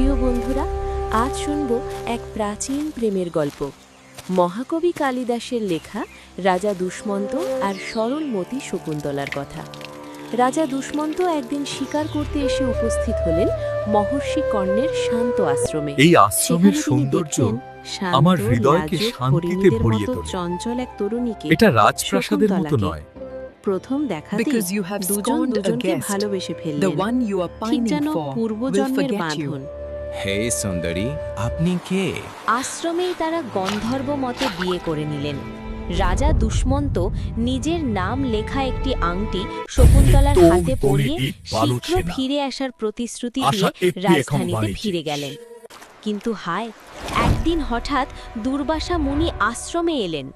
প্রিয় বন্ধুরা, আজ শুনব এক প্রাচীন প্রেমের গল্প। মহাকবি কালিদাসের লেখা রাজা দুষ্মন্ত আর সরলমতি শকুন্তলার কথা। রাজা দুষ্মন্ত একদিন শিকার করতে এসে উপস্থিত হলেন মহর্ষি কর্ণের শান্ত আশ্রমে। এই আশ্রমের সৌন্দর্য আমার হৃদয়কে শান্তিতে ভরিয়ে তোলে। চঞ্চল এক তরুণীকে এটা রাজপ্রাসাদের মতো নয়। প্রথম দেখাতেই দুজন দুজনকে ভালোবেসে ফেললেন, ঠিক যেন পূর্বজন্মের বাঁধন। হে সুন্দরী, আপনি কে? আশ্রমেই তারা গন্ধর্ব মতে বিয়ে করে নিলেন। রাজা দুষ্মন্ত নিজের নাম লেখা একটি আংটি শকুন্তলার হাতে পরিয়ে শীঘ্র ফিরে আসার প্রতিশ্রুতি দিয়ে রাজধানীতে ফিরে গেলেন। কিন্তু হায়, একদিন হঠাৎ দুর্বাসা মুনি আশ্রমে এলেন।